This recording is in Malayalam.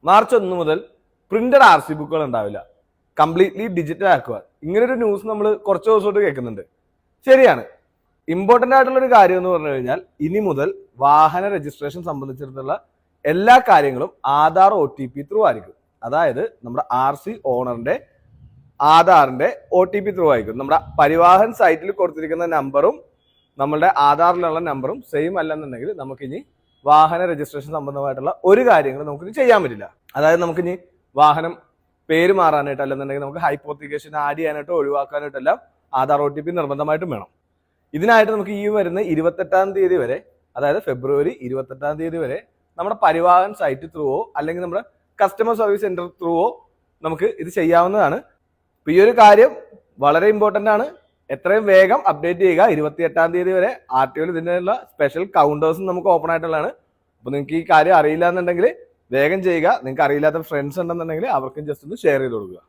മാർച്ച് 1 മുതൽ പ്രിന്റഡ് RC ബുക്കുകൾ ഉണ്ടാവില്ല, കംപ്ലീറ്റ്ലി ഡിജിറ്റൽ ആക്കുക. ഇങ്ങനൊരു ന്യൂസ് നമ്മൾ കുറച്ച് ദിവസമായിട്ട് കേൾക്കുന്നുണ്ട്. ശരിയാണ്. ഇമ്പോർട്ടൻ്റ് ആയിട്ടുള്ള ഒരു കാര്യം എന്ന് പറഞ്ഞു കഴിഞ്ഞാൽ ഇനി മുതൽ വാഹന രജിസ്ട്രേഷൻ സംബന്ധിച്ചിടത്തുള്ള എല്ലാ കാര്യങ്ങളും ആധാർ OTP ത്രൂ ആയിരിക്കും. അതായത് നമ്മുടെ RC ഓണറിന്റെ ആധാറിന്റെ OTP ത്രൂ ആയിരിക്കും. നമ്മുടെ പരിവാഹൻ സൈറ്റിൽ കൊടുത്തിരിക്കുന്ന നമ്പറും നമ്മളുടെ ആധാറിലുള്ള നമ്പറും സെയിം അല്ലെന്നുണ്ടെങ്കിൽ നമുക്കിനി വാഹന രജിസ്ട്രേഷൻ സംബന്ധമായിട്ടുള്ള ഒരു കാര്യങ്ങളും നമുക്കിനി ചെയ്യാൻ പറ്റില്ല. അതായത് നമുക്കിനി വാഹനം പേര് മാറാനായിട്ട് അല്ലെന്നുണ്ടെങ്കിൽ നമുക്ക് ഹൈപ്പോത്തിക്കേഷൻ ആഡ് ചെയ്യാനായിട്ടോ ഒഴിവാക്കാനായിട്ടെല്ലാം ആധാർ OTP നിർബന്ധമായിട്ടും വേണം. ഇതിനായിട്ട് നമുക്ക് ഈ വരുന്ന 28-ാം തീയതി വരെ, അതായത് ഫെബ്രുവരി 28-ാം തീയതി വരെ നമ്മുടെ പരിവാഹൻ സൈറ്റ് ത്രൂവോ അല്ലെങ്കിൽ നമ്മുടെ കസ്റ്റമർ സർവീസ് സെന്റർ ത്രൂവോ നമുക്ക് ഇത് ചെയ്യാവുന്നതാണ്. അപ്പോൾ ഈ ഒരു കാര്യം വളരെ ഇമ്പോർട്ടൻ്റ് ആണ്. എത്രയും വേഗം അപ്ഡേറ്റ് ചെയ്യുക. 28-ാം തീയതി വരെ RTOയിൽ ഇതിനുള്ള സ്പെഷ്യൽ കൗണ്ടേഴ്സും നമുക്ക് ഓപ്പൺ ആയിട്ടുള്ളതാണ്. അപ്പോൾ നിങ്ങൾക്ക് ഈ കാര്യം അറിയില്ല എന്നുണ്ടെങ്കിൽ വേഗം ചെയ്യുക. നിങ്ങൾക്ക് അറിയില്ലാത്ത ഫ്രണ്ട്സ് ഉണ്ടെന്നുണ്ടെങ്കിൽ അവർക്കും ജസ്റ്റ് ഒന്ന് ഷെയർ ചെയ്ത് കൊടുക്കുക.